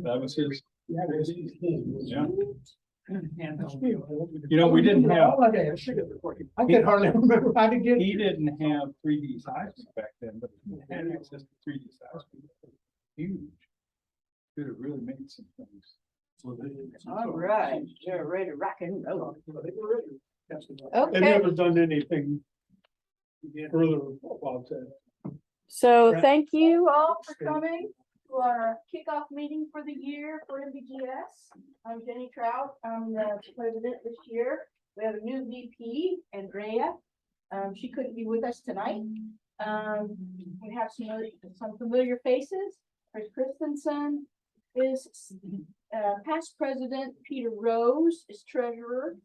That was his. Yeah. You know, we didn't have. I can hardly remember how to get. He didn't have 3D seismic back then, but he had access to 3D seismic. Huge. Could have really made some things. All right, you're ready to rock and roll. They've Okay, never done anything further about that. so thank you all for coming to our kickoff meeting for the year for MBGS. I'm Jenny Trout. I'm the president this year. We have a new VP, Andrea. She couldn't be with us tonight. We have some familiar faces. Chris Christensen is past president. Peter Rose is treasurer.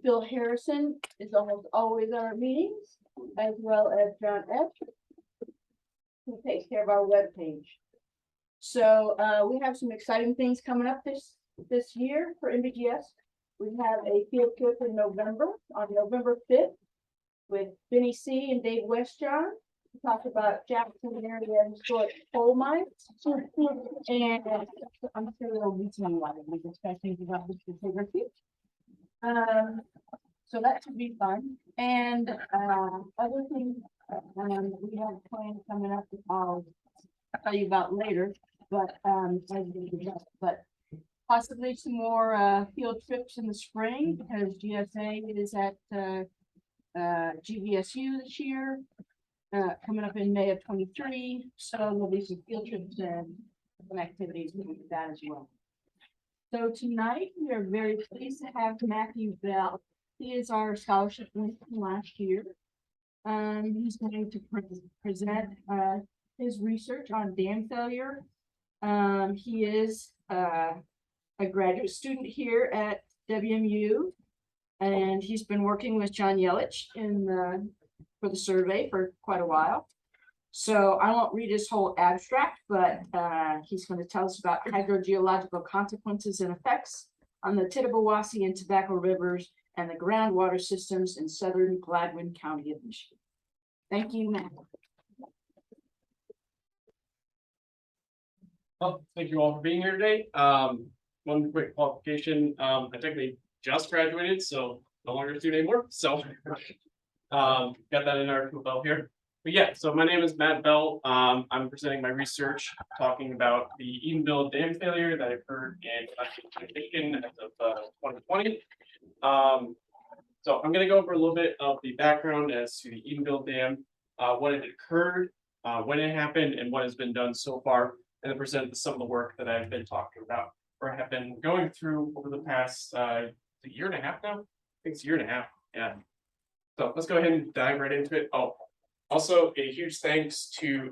Bill Harrison is almost always at our meetings, as well as John F., who takes care of our webpage. So we have some exciting things coming up this year for MBGS. We have a field trip in November, on November 5th, with Benny C. and Dave Westjohn. We talk about Jackson area historic coal mines. And I'm sure there'll be some lot of discussions about this photography. So that should be fun. And other things we have plans coming up that I'll tell you about later, but possibly some more field trips in the spring because GSA is at GVSU this year. Coming up in May of 23, so there'll be some field trips and some activities with that as well. So tonight we are very pleased to have Mathew Bell. He is our scholarship winner from last year. He's going to present his research on dam failure. He is a graduate student here at WMU, and he's been working with John Yelich for the survey for quite a while. So I won't read his whole abstract, but he's going to tell us about hydrogeological consequences and effects on the Tittabawassee and Tobacco rivers and the groundwater systems in southern Gladwin County of Michigan. Thank you, Matt. Well, thank you all for being here today. One quick qualification, I technically just graduated, so no longer a student anymore. So got that in our belt here. But yeah, so my name is Matt Bell. I'm presenting my research talking about the Edenville dam failure that occurred in Michigan as of 2020. So I'm going to go over a little bit of the background as to the Edenville Dam, when it occurred, when it happened, and what has been done so far, and then present some of the work that I've been talking about, or have been going through over the past a year and a half now. I think it's a year and a half. Yeah. So let's go ahead and dive right into it. Oh, also a huge thanks to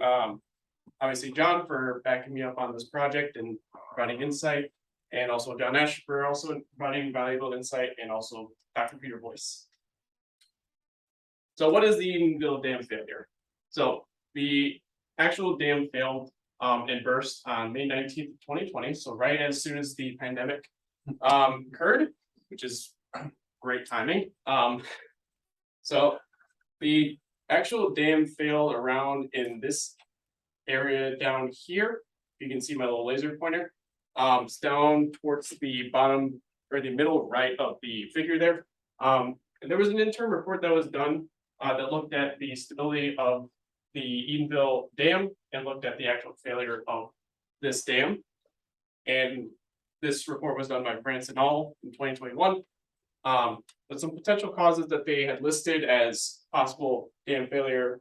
obviously John for backing me up on this project and providing insight, and also John Esch for also providing valuable insight, and also Dr. Peter Boyce. So what is the Edenville Dam failure? So the actual dam failed and burst on May 19th, 2020. So right as soon as the pandemic occurred, which is great timing. So the actual dam failed around in this area down here. You can see my little laser pointer. It's down towards the bottom or the middle right of the figure there. And there was an interim report that was done that looked at the stability of the Edenville Dam and looked at the actual failure of this dam. And this report was done by Branson Hall in 2021. But some potential causes that they had listed as possible dam failure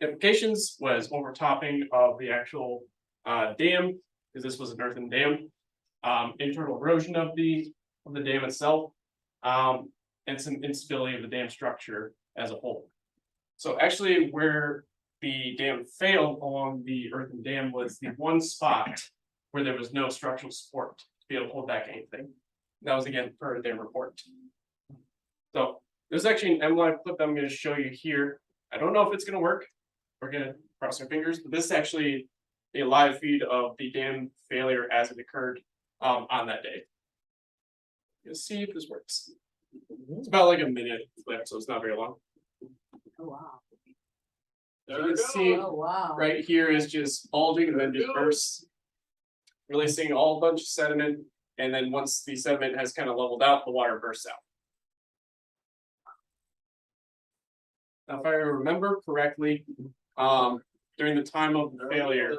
implications was overtopping of the actual dam, because this was an earthen dam, internal erosion of the dam itself, and some instability of the dam structure as a whole. So actually where the dam failed along the earthen dam was the one spot where there was no structural support to be able to hold back anything. That was again per their report. So there's actually an MLive clip that I'm going to show you here. I don't know if it's going to work. We're going to cross our fingers, but this is actually a live feed of the dam failure as it occurred on that day. Let's see if this works. It's about like a minute clip, so it's not very long. Oh, wow. You can see Oh, wow. right here is just bulging and then just bursts. releasing all a bunch of sediment, and then once the sediment has kind of leveled out, the water bursts out. Now, if I remember correctly, during the time of the failure,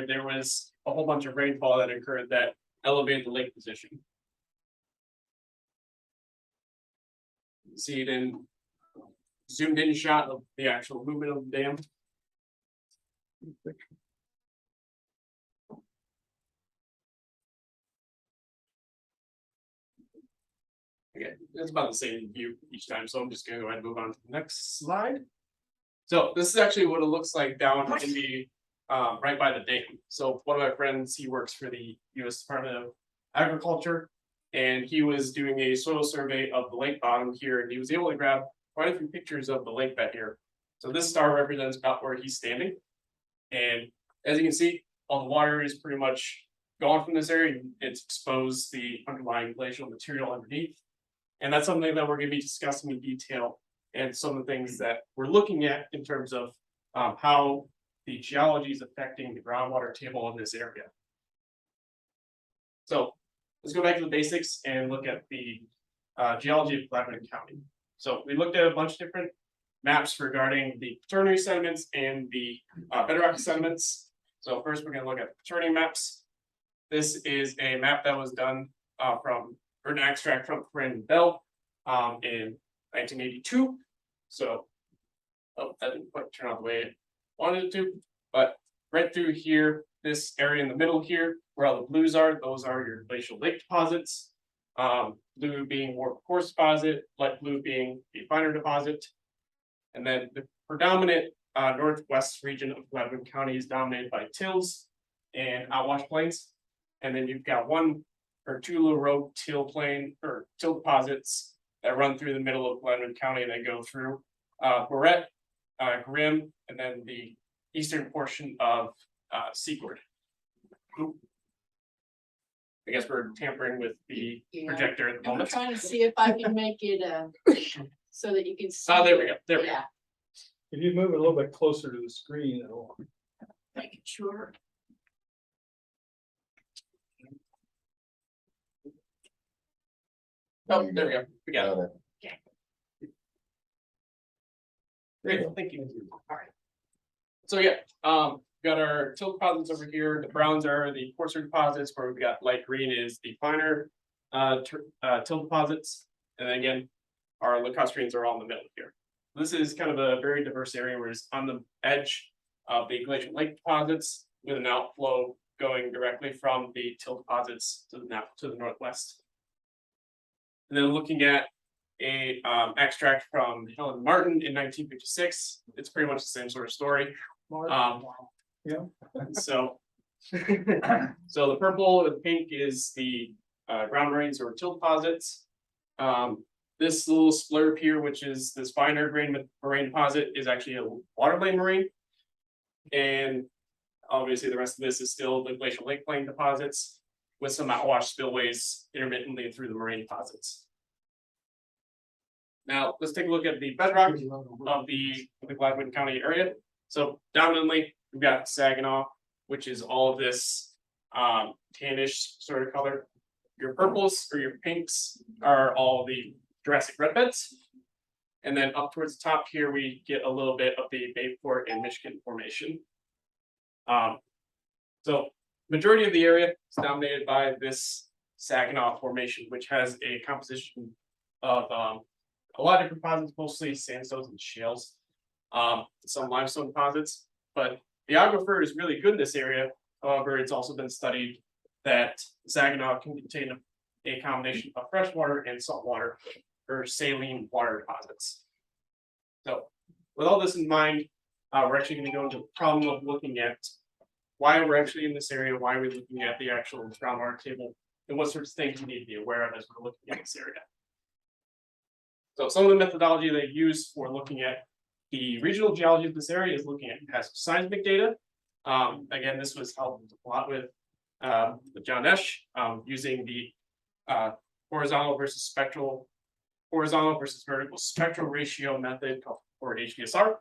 there was a whole bunch of rainfall that occurred that elevated the lake position. See it in zoomed in shot of the actual movement of the dam. Okay, it's about the same view each time, so I'm just gonna go ahead and move on to the next slide. So this is actually what it looks like down in the right by the dam. So one of my friends, he works for the U.S. Department of Agriculture, and he was doing a soil survey of the lake bottom here, and he was able to grab quite a few pictures of the lake bed here. So this star represents about where he's standing, and as you can see, all the water is pretty much gone from this area. It's exposed the underlying glacial material underneath. And that's something that we're going to be discussing in detail, and some of the things that we're looking at in terms of how the geology is affecting the groundwater table in this area. So let's go back to the basics and look at the geology of Gladwin County. So we looked at a bunch of different maps regarding the quaternary sediments and the bedrock sediments. So first we're going to look at quaternary maps. This is a map that was done from an extract from Brandon Bell in 1982. So, that didn't quite turn out the way it wanted it to, but right through here, this area in the middle here, where all the blues are, those are your glacial lake deposits. Blue being more coarse deposit, light blue being a finer deposit. And then the predominant northwest region of Gladwin County is dominated by tills and outwash plains. And then you've got one or two little rogue till plain or till deposits that run through the middle of Gladwin County and then go through Barrett, Grimm, and then the eastern portion of Secord. I guess we're tampering with the projector at the I'm moment. trying to see if I can make it so that you can see. Oh, there we go. There we go. Yeah, If you move it a little bit closer to the screen, it'll. making sure. Oh, there we go. We got it. Okay. Great, thank you. All right. So yeah, got our till deposits over here. The browns are the coarser deposits, where we've got light green is the finer till deposits. And then again, our lacustrines are all in the middle here. This is kind of a very diverse area where it's on the edge of the glacial lake deposits with an outflow going directly from the till deposits to the northwest. And then looking at a extract from Helen Martin in 1956, it's pretty much the same sort of story. Yeah. So, so the purple and pink is the ground moraines or till deposits. This little splurb here, which is this finer grain moraine deposit, is actually a waterlane moraine. And obviously the rest of this is still the glacial lake plain deposits with some outwash spillways intermittently through the moraine deposits. Now, let's take a look at the bedrock of the Gladwin County area. So dominantly, we've got Saginaw, which is all of this tannish sort of color. Your purples or your pinks are all the Jurassic red beds. And then up towards the top here, we get a little bit of the Bayport and Michigan formation. So majority of the area is dominated by this Saginaw formation, which has a composition of a lot of deposits, mostly sandstones and shales, some limestone deposits, but the aquifer is really good in this area. However, it's also been studied that Saginaw can contain a combination of freshwater and saltwater or saline water deposits. So with all this in mind, we're actually going to go into the problem of looking at why we're actually in this area, why we're looking at the actual groundwater table, and what sorts of things we need to be aware of as we're looking at this area. So some of the methodology they use for looking at the regional geology of this area is looking at passive seismic data. Again, this was helped a lot with John Esch using the horizontal versus vertical spectral ratio method called or HVSR.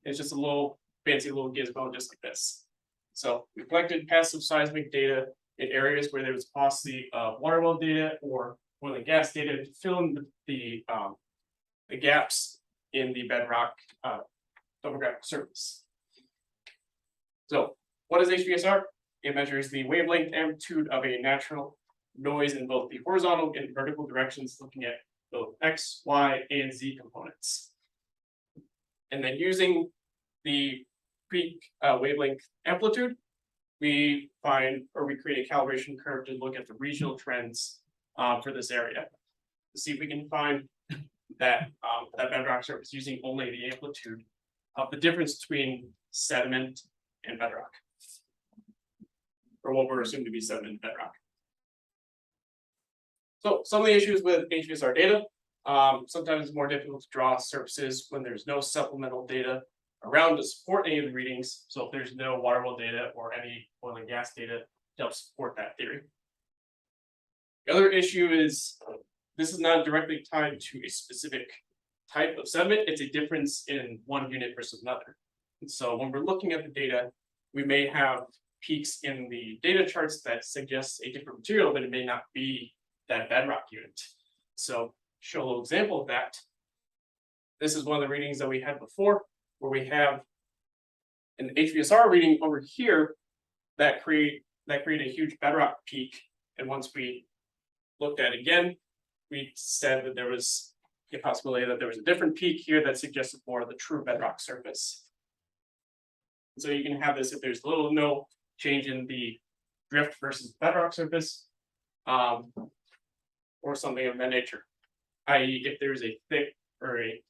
It's just a little fancy little gizmo just like this. So we collected passive seismic data in areas where there was paucity of water well data or oil and gas data to fill in the gaps in the bedrock topographic surface. So what is HVSR? It measures the wavelength amplitude of a natural noise in both the horizontal and vertical directions, looking at both X, Y, and Z components. And then using the peak wavelength amplitude, we find, or we create a calibration curve to look at the regional trends for this area. To see if we can find that bedrock surface using only the amplitude of the difference between sediment and bedrock. Or what we're assumed to be sediment and bedrock. So some of the issues with HVSR data, sometimes it's more difficult to draw surfaces when there's no supplemental data around to support any of the readings. So if there's no water well data or any oil and gas data to help support that theory. The other issue is this is not directly tied to a specific type of sediment. It's a difference in one unit versus another. And so when we're looking at the data, we may have peaks in the data charts that suggest a different material, but it may not be that bedrock unit. So show a little example of that. This is one of the readings that we had before, where we have an HVSR reading over here that create a huge bedrock peak. And once we looked at it again, we said that there was a possibility that there was a different peak here that suggested more of the true bedrock surface. So you can have this if there's little to no change in the drift versus bedrock surface, or something of that nature. I.e., if there's a thick or a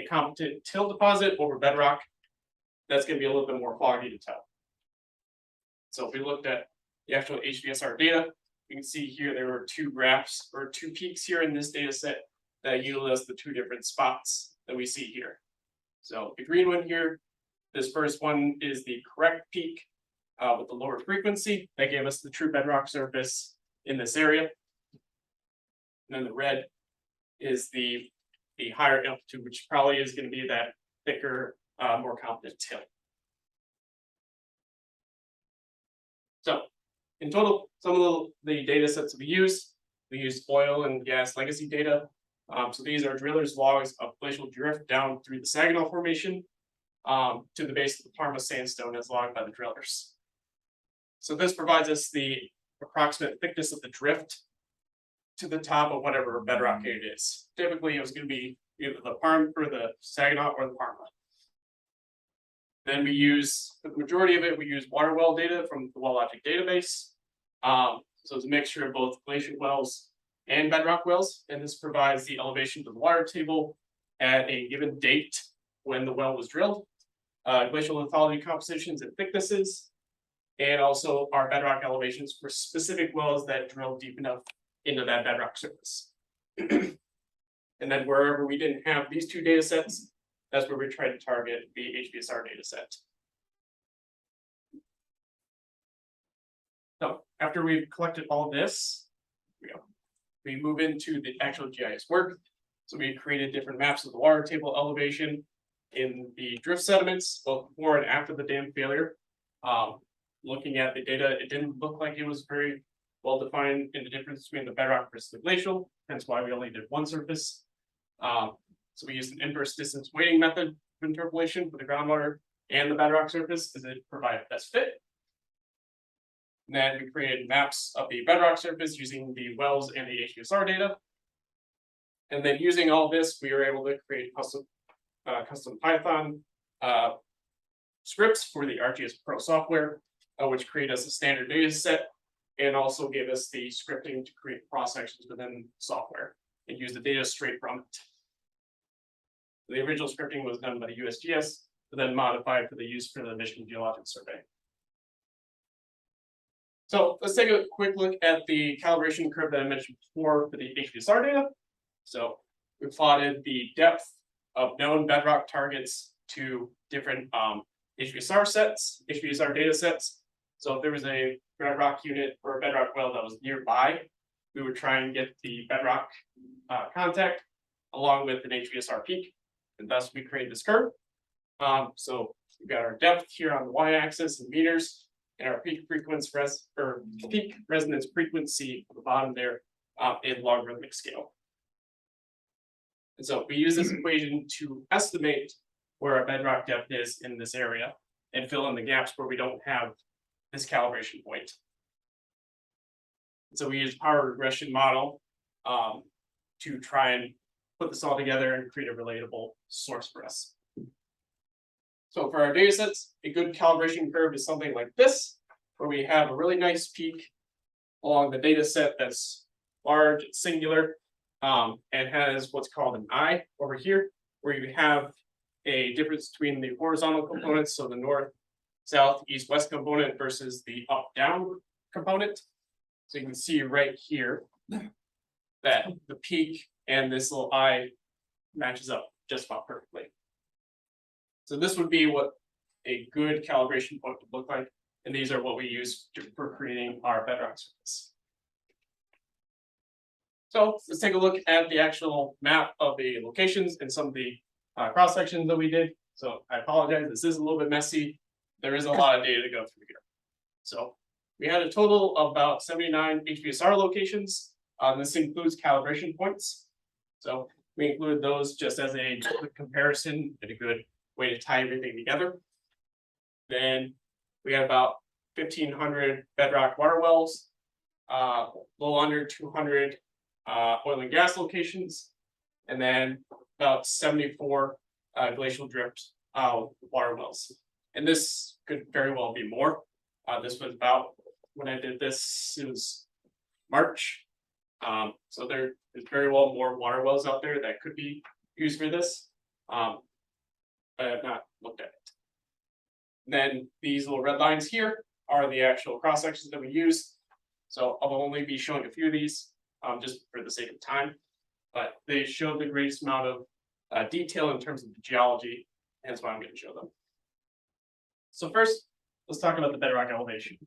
competent till deposit over bedrock, that's going to be a little bit more foggy to tell. So if we looked at the actual HVSR data, you can see here there were two graphs or two peaks here in this data set that yield us the two different spots that we see here. So the green one here, this first one is the correct peak with the lower frequency that gave us the true bedrock surface in this area. And then the red is the higher amplitude, which probably is going to be that thicker, more competent till. So in total, some of the data sets we used oil and gas legacy data. So these are drillers' logs of glacial drift down through the Saginaw Formation to the base of the Parma sandstone as logged by the drillers. So this provides us the approximate thickness of the drift to the top of whatever bedrock it is. Typically, it was going to be either the Parma or the Saginaw or the Parma. Then we use, for the majority of it, we use water well data from the WellLogic database. So it's a mixture of both glacial wells and bedrock wells, and this provides the elevation to the water table at a given date when the well was drilled, glacial lithology compositions and thicknesses, and also our bedrock elevations for specific wells that drill deep enough into that bedrock surface. And then wherever we didn't have these two data sets, that's where we try to target the HVSR data set. So after we've collected all this, we move into the actual GIS work. So we created different maps of the water table elevation in the drift sediments, both before and after the dam failure. Looking at the data, it didn't look like it was very well defined in the difference between the bedrock versus the glacial, hence why we only did one surface. So we used an inverse distance weighting method of interpolation for the groundwater and the bedrock surface as it provided best fit. And then we created maps of the bedrock surface using the wells and the HVSR data. And then using all this, we were able to create custom Python scripts for the ArcGIS Pro software, which create us a standard data set and also gave us the scripting to create cross sections within software and use the data straight from it. The original scripting was done by the USGS, but then modified for the use for the Michigan Geological Survey. So let's take a quick look at the calibration curve that I mentioned before for the HVSR data. So we plotted the depth of known bedrock targets to different HVSR data sets. So if there was a bedrock unit or a bedrock well that was nearby, we would try and get the bedrock contact along with an HVSR peak, and thus we create this curve. So we've got our depth here on the y-axis in meters, and our peak peak resonance frequency on the bottom there in logarithmic scale. And so we use this equation to estimate where our bedrock depth is in this area and fill in the gaps where we don't have this calibration point. So we use power regression model to try and put this all together and create a relatable source for us. So for our data sets, a good calibration curve is something like this, where we have a really nice peak along the data set that's large, it's singular, and has what's called an eye over here, where you have a difference between the horizontal components, so the north, south, east, west component versus the up, down component. So you can see right here that the peak and this little eye matches up just about perfectly. So this would be what a good calibration point would look like, and these are what we use for creating our bedrock surface. So let's take a look at the actual map of the locations and some of the cross sections that we did. So I apologize, this is a little bit messy. There is a lot of data to go through here. So we had a total of about 79 HVSR locations. This includes calibration points. So we include those just as a quick comparison and a good way to tie everything together. Then we had about 1,500 bedrock water wells, a little under 200 oil and gas locations, and then about 74 glacial drift water wells. And this could very well be more. This was about, when I did this, it was March. So there is very well more water wells out there that could be used for this. But I have not looked at it. Then these little red lines here are the actual cross sections that we use. So I'll only be showing a few of these just for the sake of time, but they show the greatest amount of detail in terms of the geology, hence why I'm going to show them. So first, let's talk about the bedrock elevation.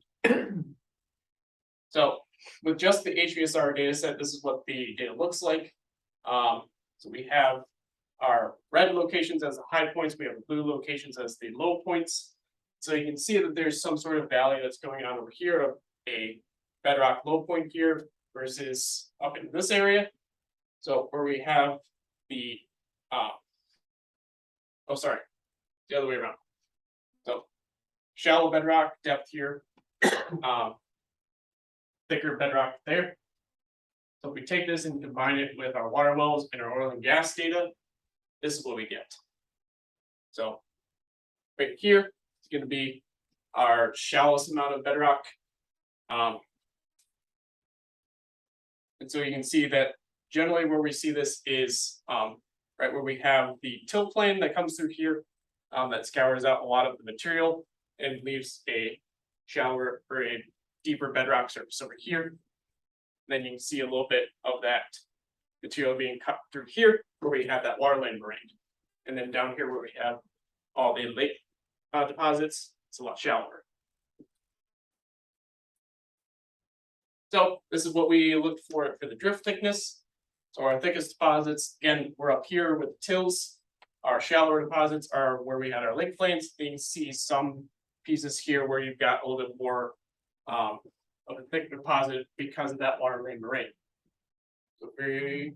So with just the HVSR data set, this is what the data looks like. So we have our red locations as the high points, we have the blue locations as the low points. So you can see that there's some sort of valley that's going on over here of a bedrock low point here versus up in this area. So where we have the, the other way around. So shallow bedrock depth here, thicker bedrock there. So if we take this and combine it with our water wells and our oil and gas data, this is what we get. So right here is going to be our shallowest amount of bedrock. And so you can see that generally where we see this is right where we have the till plane that comes through here that scours out a lot of the material and leaves a shallower or a deeper bedrock surface over here. Then you can see a little bit of that material being cut through here where we have that waterline moraine. And then down here where we have all the lake deposits, it's a lot shallower. So this is what we look for the drift thickness. So our thickest deposits, again, we're up here with the tills. Our shallower deposits are where we had our lake plains. You can see some pieces here where you've got a little bit more of a thick deposit because of that waterline moraine. So we're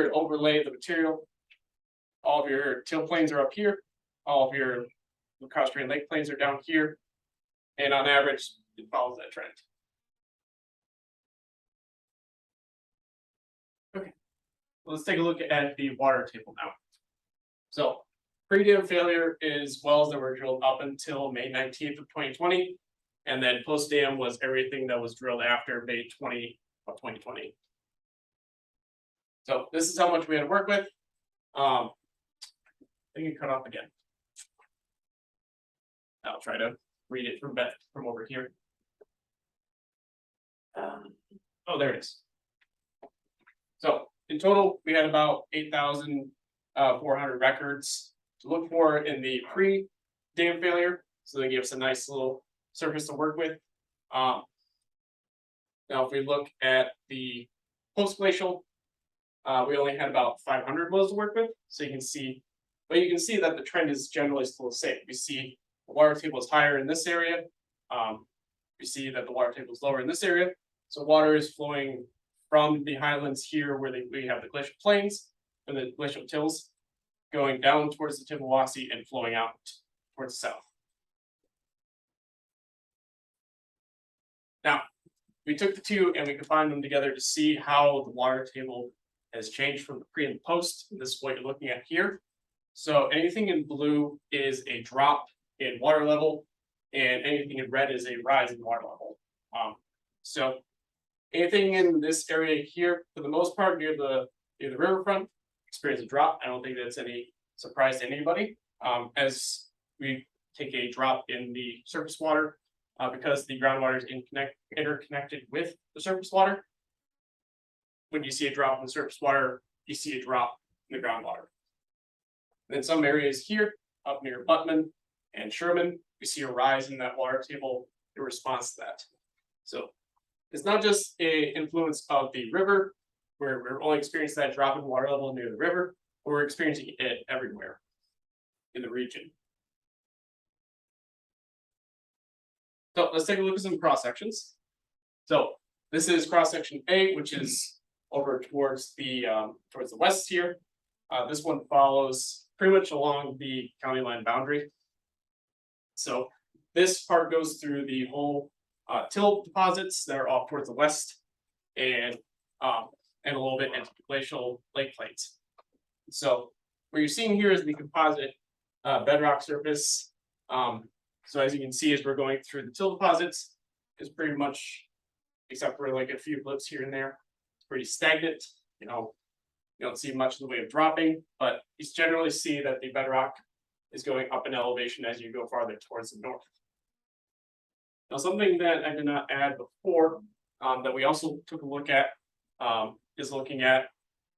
to overlay the material. All of your till plains are up here. All of your Lacostrian lake plains are down here. And on average, it follows that trend. Okay, well, let's take a look at the water table now. So pre-dam failure is wells that were drilled up until May 19th of 2020. And then post-dam was everything that was drilled after May 20 of 2020. So this is how much we had to work with. I think you cut off again. I'll try to read it from over here. Oh, there it is. So in total, we had about 8,400 records to look for in the pre-dam failure. So they give us a nice little surface to work with. Now, if we look at the post-glacial, we only had about 500 wells to work with. So you can see But you can see that the trend is generally still the same. We see the water table is higher in this area. We see that the water table is lower in this area. So water is flowing from the highlands here where we have the glacial plains and the glacial tills, going down towards the Tittabawassee and flowing out towards the south. Now, we took the two and we combined them together to see how the water table has changed from the pre and post. This is what you're looking at here. So anything in blue is a drop in water level, and anything in red is a rise in water level. So anything in this area here, for the most part, near the riverfront, experience a drop. I don't think that's any surprise to anybody. As we take a drop in the surface water, because the groundwater is interconnected with the surface water. When you see a drop in the surface water, you see a drop in the groundwater. And in some areas here, up near Buttman and Sherman, we see a rise in that water table in response to that. So it's not just a influence of the river, where we're only experiencing that drop in water level near the river, but we're experiencing it everywhere in the region. So let's take a look at some cross sections. So this is cross section A, which is over towards the west here. This one follows pretty much along the county line boundary. So this part goes through the whole till deposits that are off towards the west, and a little bit into the glacial lake plains. So what you're seeing here is the composite bedrock surface. So as you can see, as we're going through the till deposits, is pretty much, except for like a few blips here and there, it's pretty stagnant. You don't see much in the way of dropping, but you generally see that the bedrock is going up in elevation as you go farther towards the north. Now, something that I did not add before, that we also took a look at, is looking at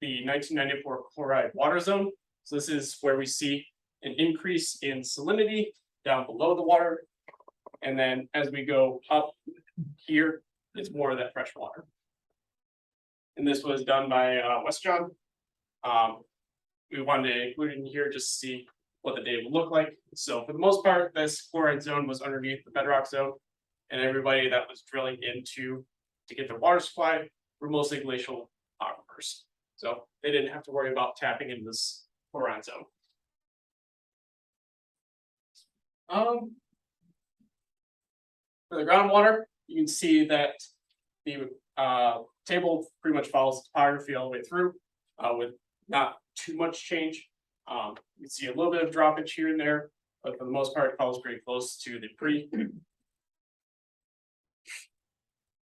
the 1994 chloride water zone. So this is where we see an increase in salinity down below the water. And then as we go up here, it's more of that fresh water. And this was done by West John. We wanted to include it in here just to see what the data would look like. So for the most part, this chloride zone was underneath the bedrock zone, and everybody that was drilling into to get their water supply were mostly glacial aquifers. So they didn't have to worry about tapping into this chloride zone. For the groundwater, you can see that the table pretty much follows topography all the way through, with not too much change. You can see a little bit of droppage here and there, but for the most part, it follows pretty close to the pre.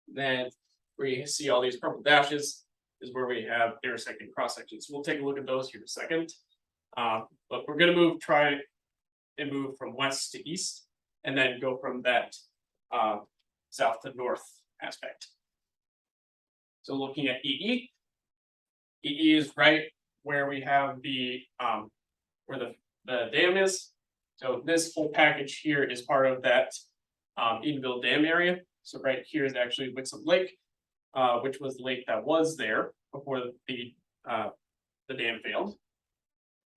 Then where you see all these purple dashes is where we have intersecting cross sections. We'll take a look at those here in a second. But we're gonna try and move from west to east, and then go from that south to north aspect. So looking at EE, EE is right where we have the where the dam is. So this whole package here is part of that Edenville Dam area. So right here is actually Wixom Lake, which was the lake that was there before the dam failed.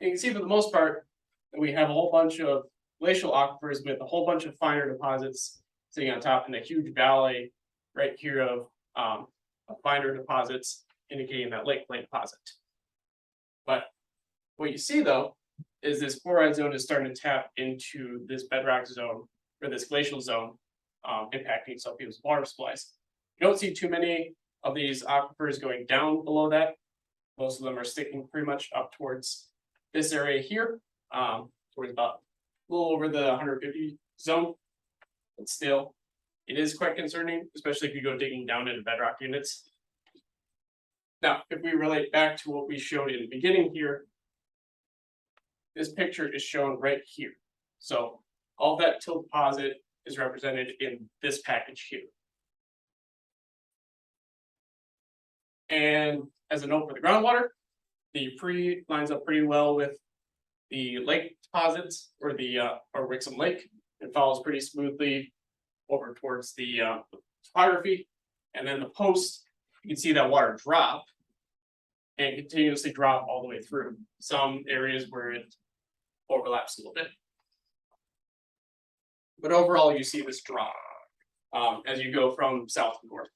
And you can see for the most part that we have a whole bunch of glacial aquifers with a whole bunch of finer deposits sitting on top in a huge valley right here of finer deposits indicating that lake plain deposit. But what you see though is this chloride zone is starting to tap into this bedrock zone or this glacial zone, impacting some people's water supplies. You don't see too many of these aquifers going down below that. Most of them are sticking pretty much up towards this area here, towards about a little over the 150 zone. But still, it is quite concerning, especially if you go digging down into bedrock units. Now, if we relate back to what we showed in the beginning here, this picture is shown right here. So all that till deposit is represented in this package here. And as a note for the groundwater, the pre lines up pretty well with the lake deposits or Wixom Lake. It follows pretty smoothly over towards the topography. And then the post, you can see that water drop and continuously drop all the way through. Some areas where it overlaps a little bit. But overall, you see this drop as you go from south to north.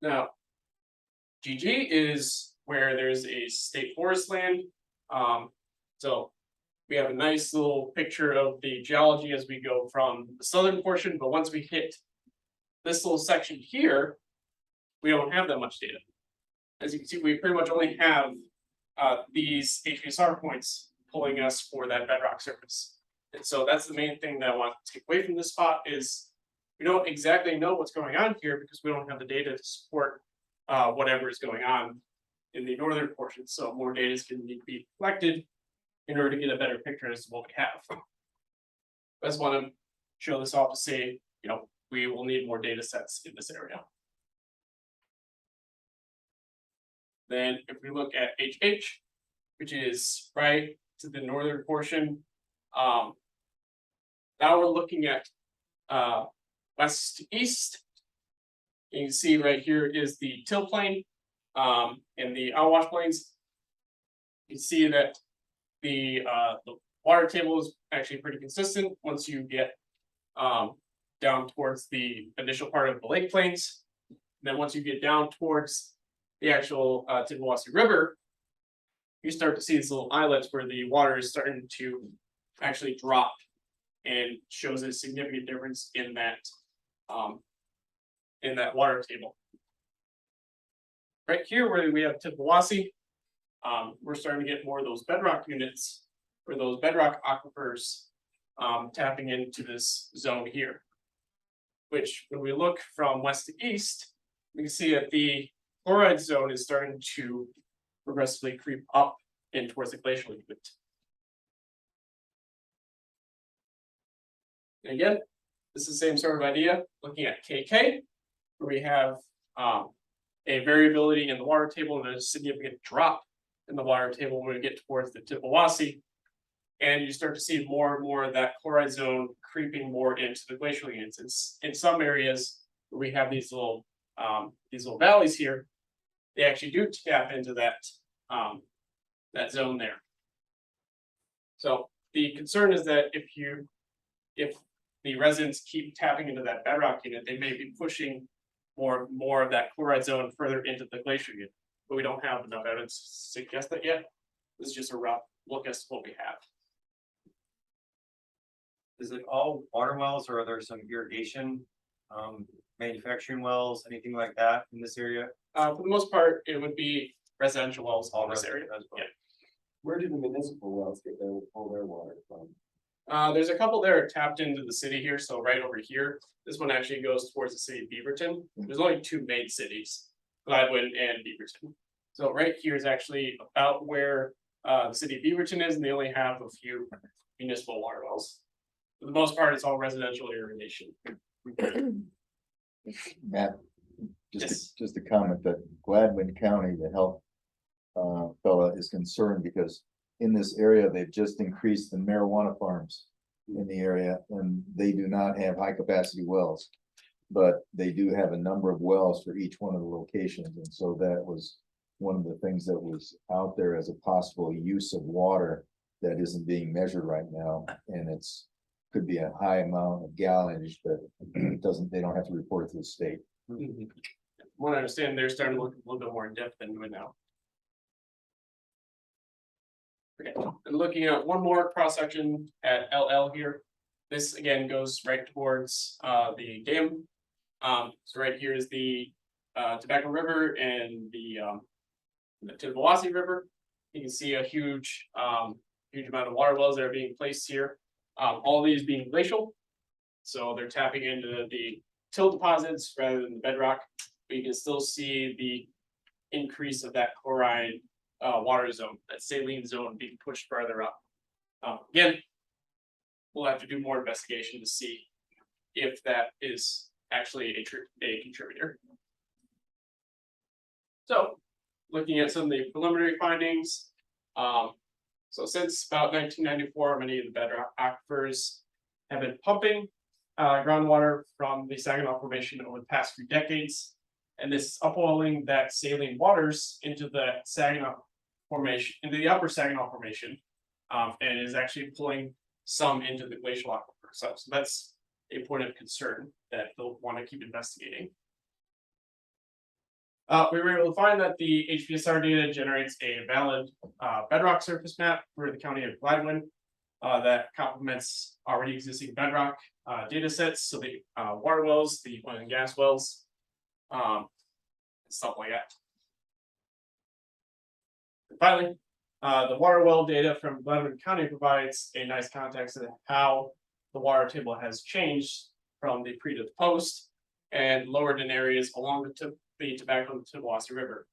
Now, GG is where there's a state forest land. So we have a nice little picture of the geology as we go from the southern portion, but once we hit this little section here, we don't have that much data. As you can see, we pretty much only have these HPSR points pulling us for that bedrock surface. And so that's the main thing that I want to take away from this spot is we don't exactly know what's going on here because we don't have the data to support whatever is going on in the northern portion. So more data is going to need to be collected in order to get a better picture as to what we have. I just want to show this off to say, you know, we will need more data sets in this area. Then if we look at HH, which is right to the northern portion, now we're looking at west to east. You can see right here is the till plain and the outwash plains. You can see that the water table is actually pretty consistent once you get down towards the initial part of the lake plains. And then once you get down towards the actual Tittabawassee River, you start to see these little islets where the water is starting to actually drop and shows a significant difference in that water table. Right here where we have Tittabawassee, we're starting to get more of those bedrock units or those bedrock aquifers tapping into this zone here. Which when we look from west to east, we can see that the chloride zone is starting to progressively creep up in towards the glacial unit. And again, this is the same sort of idea, looking at KK, where we have a variability in the water table and a significant drop in the water table when we get towards the Tittabawassee. And you start to see more and more of that chloride zone creeping more into the glacial units. In some areas where we have these little valleys here, they actually do tap into that that zone there. So the concern is that if the residents keep tapping into that bedrock unit, they may be pushing more of that chloride zone further into the glacier unit. But we don't have enough evidence to suggest that yet. This is just a rough look as to what we have. Is it all water wells or are there some irrigation, manufacturing wells, anything like that in this area? For the most part, it would be residential wells in this area. Yeah. Where do the municipal wells get their, pull their water from? There's a couple that are tapped into the city here, so right over here. This one actually goes towards the city of Beaverton. There's only two main cities, Gladwin and Beaverton. So right here is actually about where the city of Beaverton is, and they only have a few municipal water wells. For the most part, it's all residential irrigation. Matt, Yes. just a comment that Gladwin County, the health fella is concerned because in this area, they've just increased the marijuana farms in the area and they do not have high capacity wells. But they do have a number of wells for each one of the locations. And so that was one of the things that was out there as a possible use of water that isn't being measured right now. And it's could be a high amount of gallonage, but it doesn't, they don't have to report it to the state. Mm-hmm. From what I understand, they're starting to look a little bit more in depth than doing now. Okay, and looking at one more cross section at LL here. This again goes right towards the dam. So right here is the Tobacco River and the Tittabawassee River. You can see a huge amount of water wells that are being placed here. All these being glacial, so they're tapping into the till deposits rather than the bedrock. But you can still see the increase of that chloride water zone, that saline zone being pushed further up. Again, we'll have to do more investigation to see if that is actually a contributor. So, looking at some of the preliminary findings, so since about 1994, many of the bedrock aquifers have been pumping groundwater from the Saginaw Formation over the past few decades, and this is upwelling that saline waters into the Saginaw formation, into the upper Saginaw formation. And is actually pulling some into the glacial aquifer. So that's a point of concern that they'll want to keep investigating. We were able to find that the HPSR data generates a valid bedrock surface map for the county of Gladwin that complements already existing bedrock data sets. So the water wells, the oil and gas wells, stuff like that. And finally, the water well data from Gladwin County provides a nice context of how the water table has changed from the pre to the post and lowered in areas along the Tittabawassee River,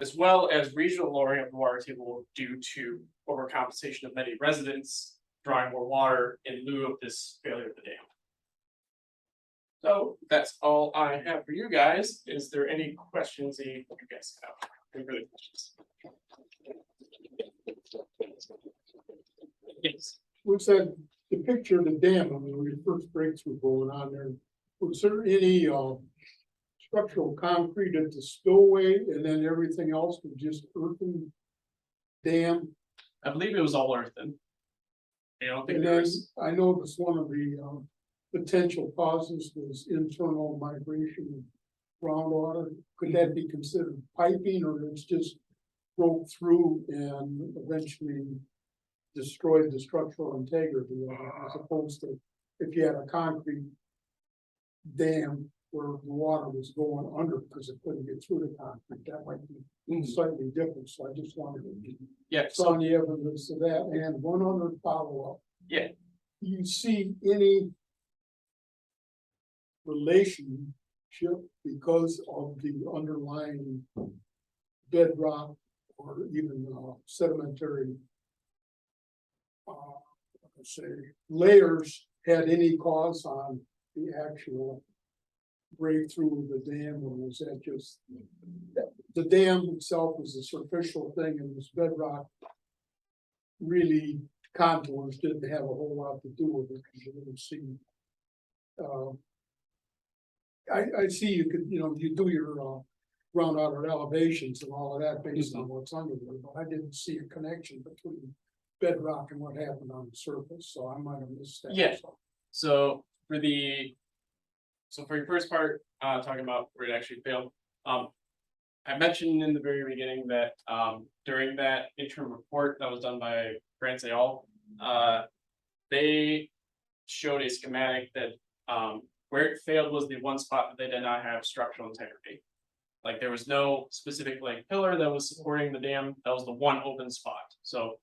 as well as regional lowering of the water table due to overcompensation of many residents drawing more water in lieu of this failure of the dam. So that's all I have for you guys. Is there any questions that you guys have? Any further questions? Yes. We said the picture of the dam, I mean, when the first breakthrough going on there, was there any structural concrete at the spillway and then everything else was just earthen dam? I believe it was all earthen. I don't think And there then was. I noticed one of the potential causes was internal migration of groundwater. Could that be considered piping, or it's just broke through and eventually destroyed the structural integrity of it, as opposed to if you had a concrete dam where the water was going under because it couldn't get through the concrete? That might be slightly different, so I just wanted to Yeah, saw the evidence of that. And one other follow-up. Yeah. Do you see any relationship because of the underlying bedrock or even sedimentary say layers had any cause on the actual breakthrough of the dam, or was that just the dam itself was a superficial thing and this bedrock really contours didn't have a whole lot to do with it because you didn't see. I see you could, you do your groundwater elevations and all of that based on what's under there, but I didn't see a connection between bedrock and what happened on the surface, so I might have missed that. Yeah. So for your first part, talking about where it actually failed, I mentioned in the very beginning that during that interim report that was done by France et al, they showed a schematic that where it failed was the one spot that they did not have structural integrity. Like there was no specific pillar that was supporting the dam. That was the one open spot. So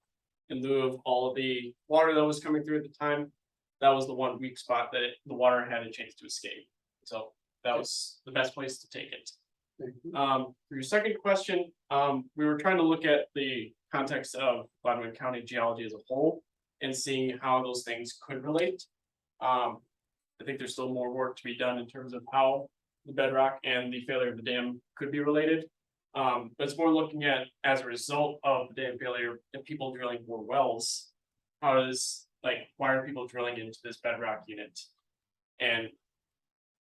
in lieu of all of the water that was coming through at the time, that was the one weak spot that the water had a chance to escape. So that was the best place to take it. For your second question, we were trying to look at the context of Gladwin County geology as a whole and seeing how those things could relate. I think there's still more work to be done in terms of how the bedrock and the failure of the dam could be related. But it's more looking at, as a result of the dam failure and people drilling more wells, why are people drilling into this bedrock unit? And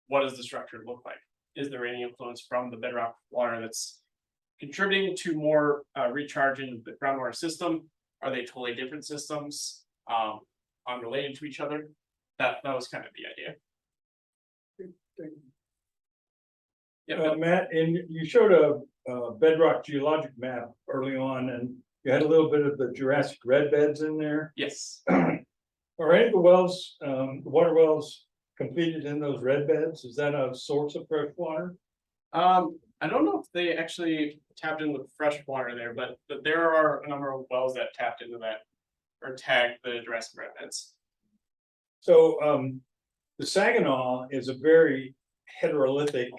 what does the structure look like? Is there any influence from the bedrock water that's contributing to more recharge in the groundwater system? Are they totally different systems, unrelated to each other? That was kind of the idea. Yeah, Matt, and you showed a bedrock geologic map early on, and you had a little bit of the Jurassic red beds in there. yes. Are any of the wells, the water wells completed in those red beds? Is that a source of fresh water? I don't know if they actually tapped in with fresh water there, but there are a number of wells that tapped into that or tagged the Jurassic red beds. So the Saginaw is a very heterolithic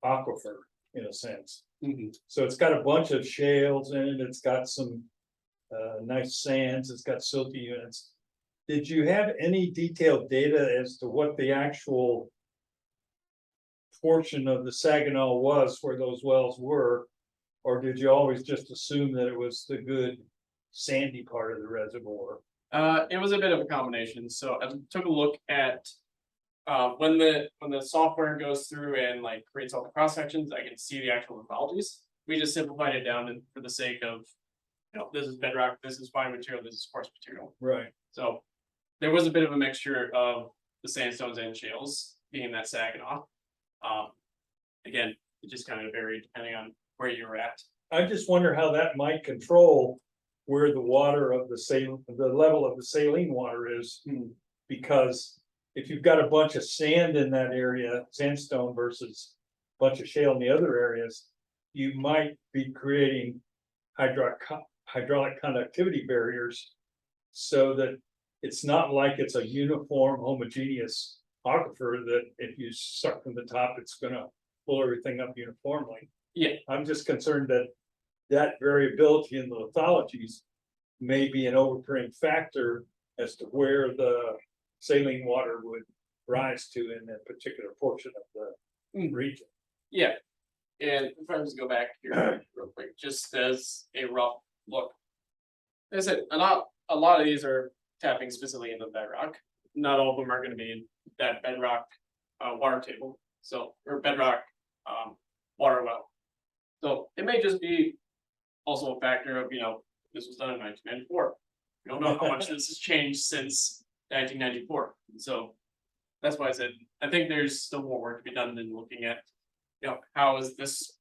aquifer in a sense. So it's got a bunch of shales in it. It's got some nice sands. It's got silty units. Did you have any detailed data as to what the actual portion of the Saginaw was where those wells were? Or did you always just assume that it was the good sandy part of the reservoir? It was a bit of a combination. So I took a look at when the software goes through and creates all the cross sections, I can see the actual lithologies. we just simplified it down and for the sake of, this is bedrock, this is fine material, this is coarse material. Right. So there was a bit of a mixture of the sandstones and shales being that Saginaw. Again, it just kind of varied depending on where you were at. I just wonder how that might control where the water of the level of the saline water is. Because if you've got a bunch of sand in that area, sandstone versus a bunch of shale in the other areas, you might be creating hydraulic conductivity barriers so that it's not like it's a uniform homogeneous aquifer that if you suck from the top, it's gonna pull everything up uniformly. Yeah. I'm just concerned that that variability in the lithologies may be an overturning factor as to where the saline water would rise to in that particular portion of the region. Yeah, and if I was to go back here real quick, just as a rough look. As I said, a lot of these are tapping specifically into bedrock. Not all of them are gonna be in that bedrock water table, so, or bedrock water well. So it may just be also a factor of, this was done in 1994. We don't know how much this has changed since 1994, so that's why I said, I think there's still more work to be done than looking at, how is this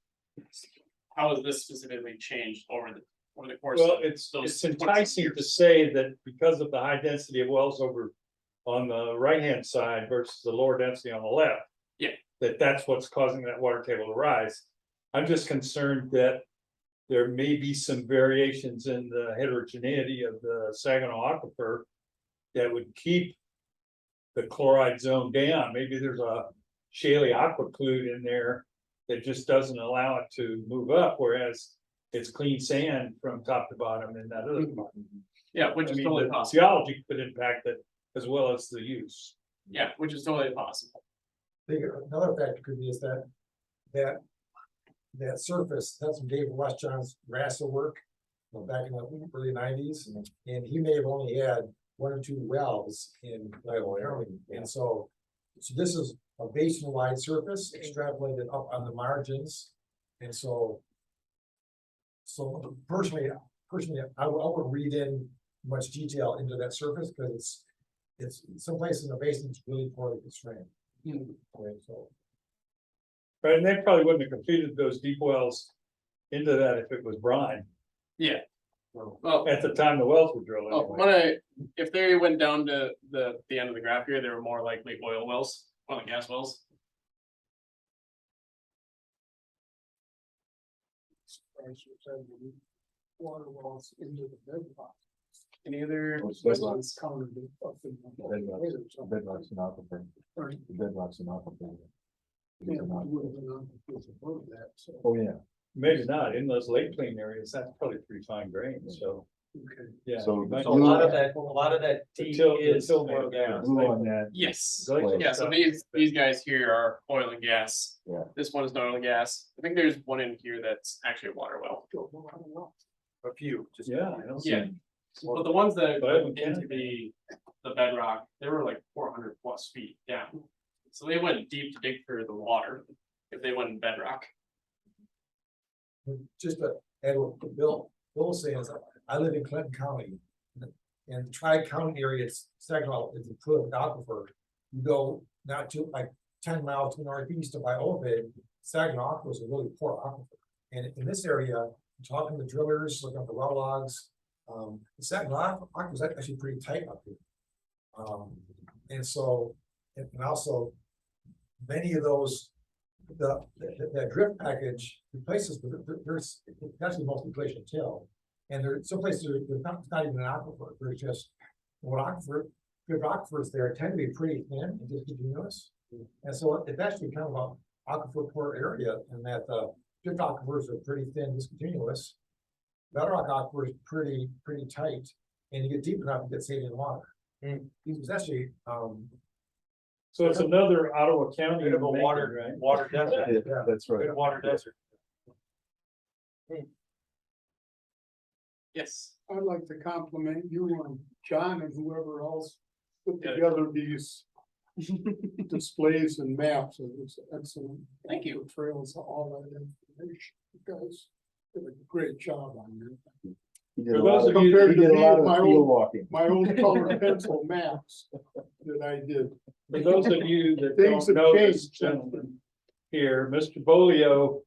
specifically changed over the course Well, of it's those 20 enticing to years. say that because of the high density of wells over on the right-hand side versus the lower density on the left. Yeah. That's what's causing that water table to rise. I'm just concerned that there may be some variations in the heterogeneity of the Saginaw aquifer that would keep the chloride zone down. Maybe there's a shaly aquiclude in there that just doesn't allow it to move up, whereas it's clean sand from top to bottom in that other part. Yeah, which I is mean, totally the possible. geology could impact it as well as the use. Yeah, which is totally possible. I think another factor could be is that surface, that's some Dave Westjohn's RASA work, back in the early 90s, and he may have only had 1 or 2 wells in Gladwin County, and so this is a basin-wide surface extrapolated up on the margins, and so personally, I would read in much detail into that surface because it's someplace in the basin that's really poorly constrained. Okay, so. Right, and they probably wouldn't have completed those deep wells into that if it was brine Yeah. Well, at the time the wells were drilled anyway. if they went down to the end of the graph here, they were more likely oil wells, oil and gas wells. Water wells into the bedrock. Any other Bedrock. questions? Counted it up in the Bedrock's later, so- bedrock's an aquifer. Right. The bedrock's an aquifer. Yeah, we would have been on with above that, so, Oh, yeah, Maybe not, in those lake plain areas, that's probably pretty fine grain, so, okay. yeah. So- you might- So a lot of that The tea till- the is till oil maybe. gas. blue on that. Yes. Glacial Yeah, so stuff. these guys here are oil and gas. Yeah. This one is not oil and gas. I think there's one in here that's actually a water well. A few, just. Yeah, I don't see. Yeah. But the ones that But I went haven't into the bedrock, they were like 400 plus feet down. So they went deep to dig through the water if they went in bedrock. Just to add what Bill was saying, is I live in Clinton County. And the Tri-County area, Saginaw is a prolific aquifer. You go not too, like 10 miles to northeast of Iowa, Saginaw aquifer is a really poor aquifer. And in this area, talking to drillers, looking at the well logs, the Saginaw aquifer is actually pretty tight up here. And so, and also many of those, that drift package places, there's actually mostly glacial till. And there, some places there's not even an aquifer, there's just what aquifer, good aquifers there tend to be pretty thin and discontinuous. And so it's actually kind of an aquifer poor area, and that drift aquifers are pretty thin, discontinuous. Bedrock aquifer is pretty tight, and you get deep enough to get saline water. It's actually So it's another Ottawa County. Bit of a making, water right? desert. Yeah, that's right. Bit of water desert. Yes. I'd like to compliment you and John and whoever else put Yeah. together these displays and maps. It was excellent. Thank you. Trails, all that information. You guys did a great job on that. He did For a lot those of, of you- he did a lot of My field old- walking. My old colored pencil maps that I did. For those of you that Things don't have know this changed. gentleman here, Mr. Bolio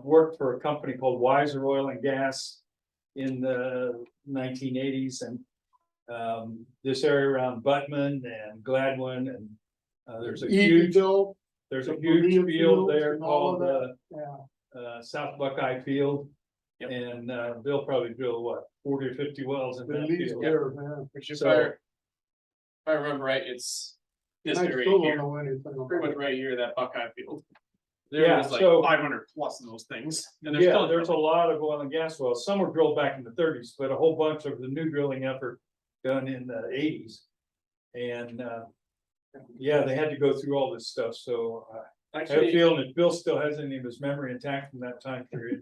worked for a company called Wiser Oil and Gas in the 1980s, and this area around Buttman and Gladwin, and there's a huge Edendale, there's a the huge Maria field fields there and all called of yeah. South Buckeye Field. Yep. And they'll probably drill what, 40 or 50 wells in At that least field. there, man. Which if So- if I remember right, it's this And I area still don't here, know anything about pretty much it. right here, that Buckeye field. Yeah, There's like so- 500 plus of those things. And Yeah, there's a lot of oil and gas wells. Some were drilled back in the 30s, but a whole bunch of the new drilling effort done in the 80s. And yeah, they had to go through all this stuff, so I have a Actually, feeling if Bill still has any of his memory intact from that time period.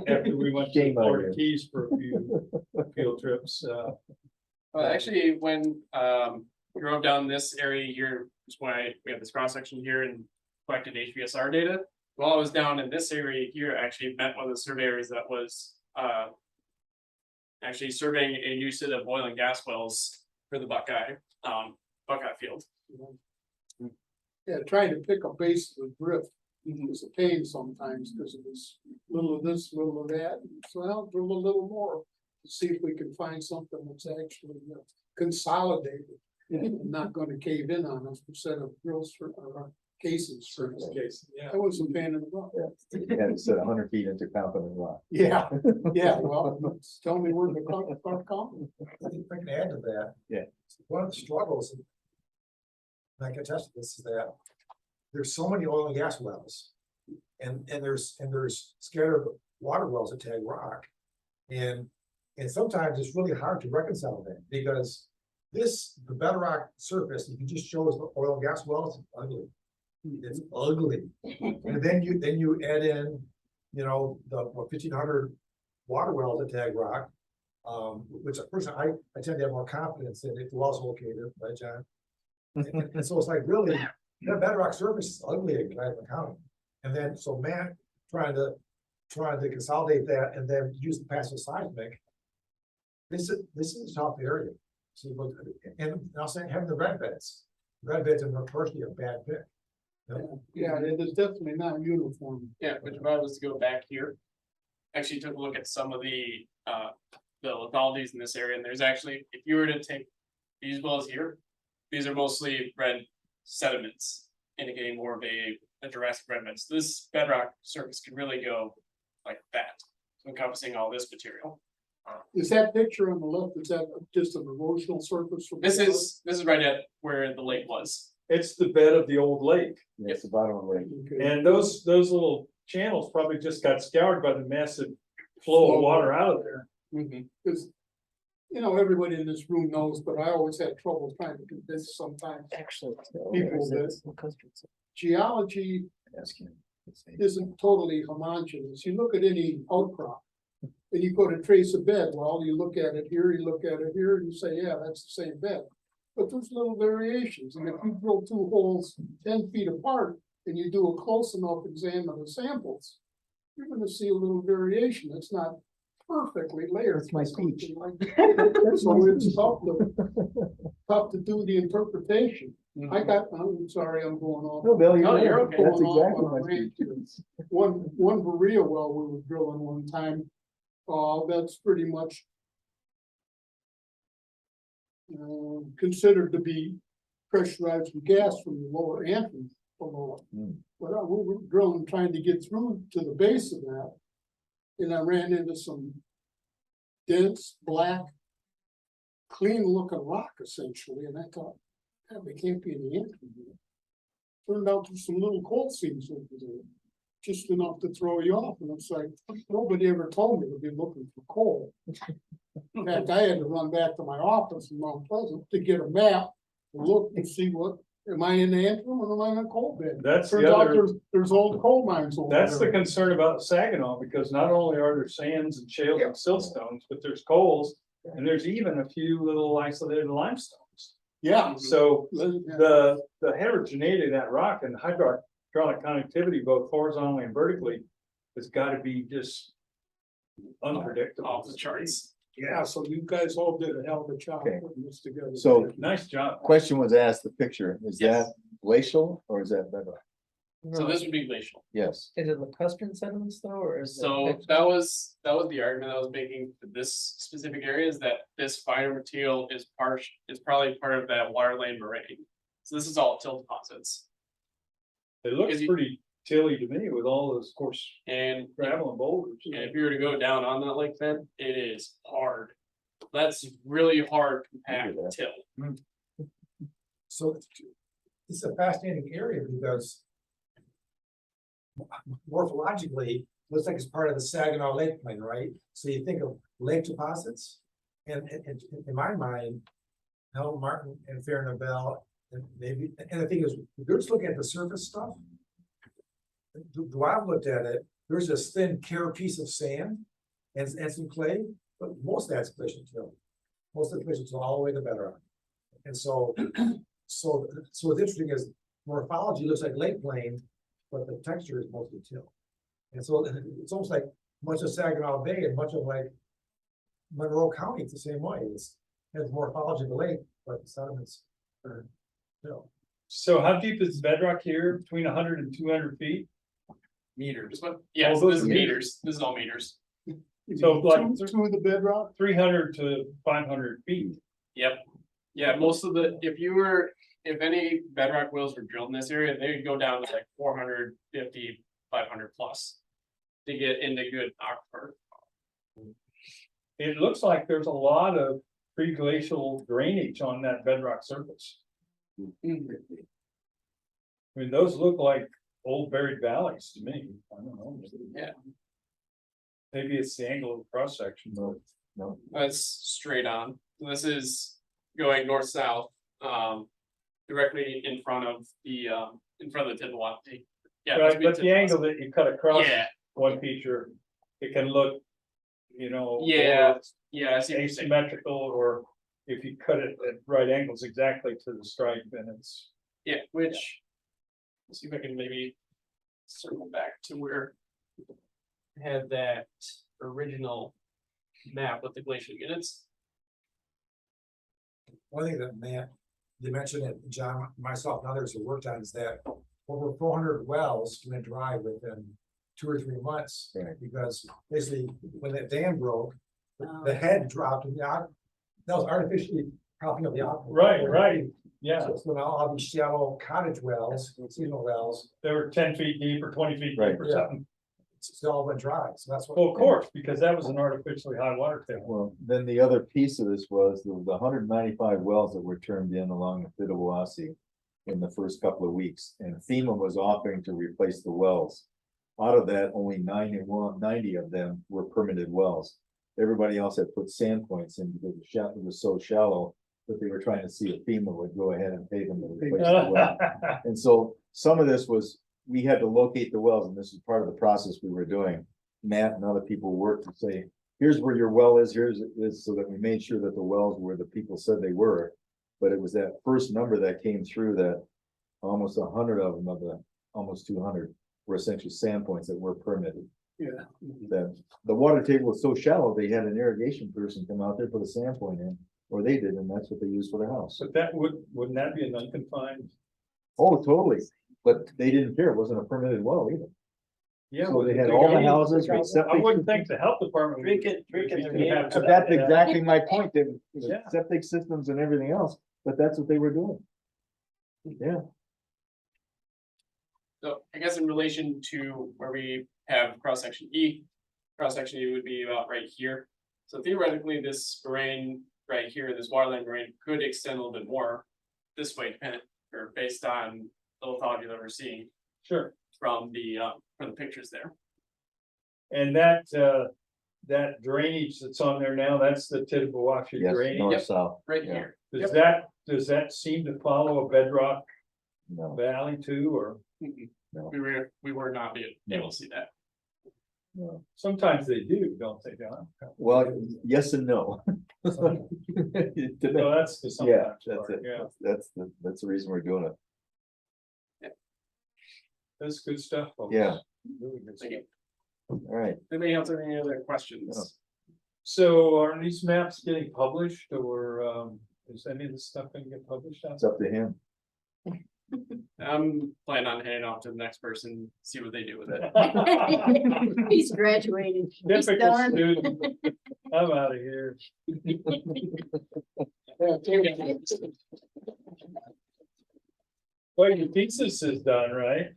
After we went to the Shame on Florida you. Keys for a few field trips, actually, when drove down this area here, is why we have this cross section here and collected HVSR data. While I was down in this area here, I actually met one of the surveyors that was actually surveying a new set of oil and gas wells for the Buckeye field. Yeah, trying to pick a base of the drift is a pain sometimes because of this, little of this, little of that. So I'll drill a little more to see if we can find something that's actually consolidated. And not gonna cave in on us instead of drills for, cases for us. case, yeah. That was a pain in the butt. You had to set 100 feet into Confident Rock. Yeah, yeah, well, tell me where the come. I think if I can add to that. Yeah. One of the struggles, and I can attest to this, is that there's so many oil and gas wells. And there's scattered water wells at Tag Rock. And sometimes it's really hard to reconcile that, because the bedrock surface, if you just show us the oil and gas wells, it's ugly. It's ugly. And then you add in, the 1,500 water wells at Tag Rock. Which personally, I tend to have more confidence in if the well's located, right, John? And so it's like, really, that bedrock surface is ugly in Gladwin County. And then, so Matt trying to consolidate that and then use the passive seismic. This is a tough area. So, and I'll say having the red beds are notoriously a bad pick. Yeah, it is definitely not uniform. Yeah, but if I was to go back here, actually took a look at some of the lithologies in this area, and there's actually, if you were to take these wells here, these are mostly red sediments, indicating more of a Jurassic red bed. So this bedrock surface can really go like that, encompassing all this material. Is that picture on the left, is that just an erosional surface? from This above? is right at where the lake was. It's the bed of the old lake. Yeah, it's the bottom of the lake. Okay. And those little channels probably just got scoured by the massive flow of water out of there. Because, everybody in this room knows, but I always had trouble trying to convince sometimes people that geology Ask him. isn't totally homogeneous. You look at any outcrop and you go to trace a bed, well, you look at it here, you look at it here, and you say, yeah, that's the same bed. But there's little variations, and if you drill 2 holes 10 feet apart and you do a close enough exam of the samples, you're gonna see a little variation. It's not perfectly layered. That's my speech. So it's tough to do the interpretation. I'm sorry, I'm going off. No, Bill, No, you're you're right. okay. That's Going off exactly on a my rant speech. here. One Berea well we were drilling one time, that's pretty much considered to be pressurized with gas from the lower entrance below it. Mm. But we were drilling, trying to get through to the base of that. And I ran into some dense, black, clean looking rock essentially, and I thought, God, there can't be any entrance here. Turned out there's some little coal seams over there, just enough to throw you off, and it's like, nobody ever told me to be looking for coal. In fact, I had to run back to my office in Mount Pleasant to get a map, to look and see am I in the antrim or am I in a coal bed? That's Turns the out other, there's old coal mines over there. that's the concern about Saginaw, because not only are there sands and shales and siltstones, but there's coals. And there's even a few little isolated limestones. Yeah. So Yeah. the heterogeneity of that rock and the hydraulic connectivity, both horizontally and vertically, It's gotta be just unpredictable. Off the charts. Yeah, so you guys all did a hell of a job Okay. putting this together. So- Nice job. Question was asked, the picture, is Yes. that glacial or is that bedrock? So this would be glacial. Yes. Is it lacustrine sediments though, or is it? So that was the argument I was making for this specific area, is that this finer material is probably part of that waterland moraine. So this is all till deposits, It looks Is he- pretty tilly to me with all those coarse and gravel and boulders. if you were to go down on that lake bed, it is hard. That's really hard compact Look at till. So it's a fascinating area because morphologically, looks like it's part of the Saginaw Lake plain, right? So you think of lake deposits, and in my mind, Helen Martin and Fair Nobel, and maybe, and the thing is, if you're just looking at the surface stuff, the way I've looked at it, there's this thin piece of sand and some clay, but most of that's glacial till. Most of the glacial till all the way to bedrock. And so what's interesting is morphology looks like lake plain, but the texture is mostly till. And so it's almost like much of Saginaw Bay and much of like Monroe County, it's the same way. It's has morphology of the lake, but the sediments are till. So how deep is bedrock here? Between 100 and 200 feet? Meters, but yeah, Oh, so this those is are meters, this is all meters. So like To the bedrock? 300 to 500 feet. Yep. Yeah, most of the, if any bedrock wells were drilled in this area, they would go down to like 450, 500 plus. To get into good aquifer. It looks like there's a lot of pre-glacial drainage on that bedrock surface. I mean, those look like old buried valleys to me. I don't know. Yeah. Maybe it's the angle of the cross section. No, no. That's straight on. This is going north-south, directly in front of the Tittabawassee. Yeah. Right, this would be but the angle that you cut across Yeah, one feature, it can look, you know. yeah, yeah, I see what you're saying. Asymmetrical, or if you cut it at right angles exactly to the stripe, then it's. Yeah, which, let's see if I can maybe circle back to where I had that original map with the glacial units. One thing that they mentioned that John, myself and others have worked on is that over 400 wells went dry within 2 or 3 months. Right. Because basically, when that dam broke, the head dropped and that was artificially propping up the aquifer. Right, yeah, So now all these shallow cottage wells, seasonal wells, they were 10 feet deep or 20 feet Right. deep or Yeah. something. it's all went dry, so that's what. Well, of course, because that was an artificially high water table. Well, then the other piece of this was the 195 wells that were turned in along the Tittabawassee in the first couple of weeks, and FEMA was offering to replace the wells. Out of that, only 90 of them were permitted wells. Everybody else had put sand points in because it was so shallow that they were trying to see if FEMA would go ahead and pay them to replace the well. And so some of this was, we had to locate the wells, and this is part of the process we were doing. Matt and other people worked to say, here's where your well is, here's it is, so that we made sure that the wells were the people said they were. But it was that first number that came through that almost 100 of them, of the almost 200, were essentially sand points that were permitted. Yeah. That the water table was so shallow, they had an irrigation person come out there, put a sand point in, or they did, and that's what they used for their house. But that wouldn't that be an unconfined? Oh, totally, but they didn't care, it wasn't a permitted well either. Yeah. So they had all the houses with I septic. wouldn't think the health department. Drink it in the have But that's exactly my point, that Yeah. septic systems and everything else, but that's what they were doing. Yeah, So I guess in relation to where we have cross-section E would be about right here. So theoretically, this moraine right here, this waterland moraine could extend a little bit more this way, dependent, or based on the lithology that we're seeing Sure, from the pictures there. and that drainage that's on there now, that's the Tittabawassee yes, drainage. north, Yep. south, Right Yeah. here. Does that seem to follow a bedrock no, valley too, or no, We were not able to see that. no. sometimes they do, don't they, John? Well, yes and no. So that's the Yeah, sometimes that's part, it, yeah, that's the reason we're doing it. that's good stuff, folks. Yeah. Really good Thank you. stuff. All right, Anybody else have any other questions? So are these maps getting published or, is any of this stuff gonna get published? it's up to him. I'm planning on handing off to the next person, see what they do with it. He's graduated. He's Typical done. student. I'm out of here. Well, your thesis is done, right?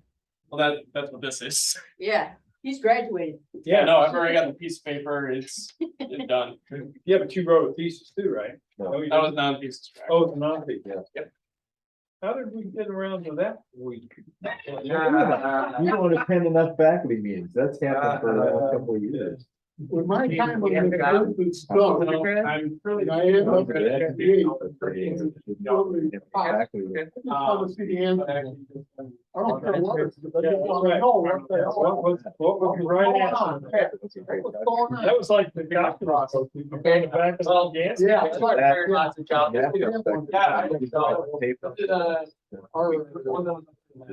Well, that's what this is. Yeah, he's graduated. Yeah, no, I've already got the piece of paper, it's done. Yeah, but you wrote a thesis too, right? No. you That was didn't? non-piece of track. Oh, it's a non-thesis. Yeah. Yep. How did we get around to that week? You don't attend enough faculty meetings, that's happened for a couple of years. With my time on the group, it's done. I'm really. And I am up Faculty. at 58. I want to see the answer. I don't care what it is, I just want to know what the hell. What was the right answer? What's going on? That was like the doctor. Back of the gas. Yeah. That's- Very lots of jobs.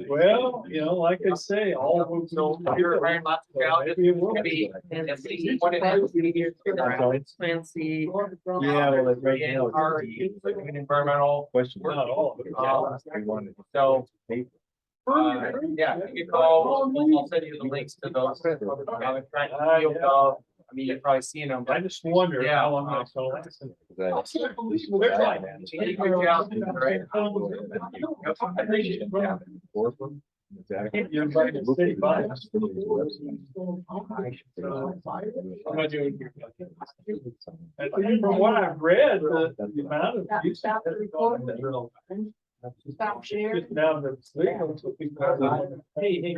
Well, you know, like I say, all of them. So you're wearing lots of jobs. Maybe it will. Fancy. Yeah, well, like right now. Environmental. Question. Not all of it. We wanted So, paper. yeah, you can call, I'll send you the links to those. I mean, you've probably seen them, I but. just wonder Yeah. how long that's gonna last. You're invited to city by. I'm not doing. From what I've read, the amount of. use Stop the has recording. gone down. Stop share. Just now that it's legal, so people. Hey, hey.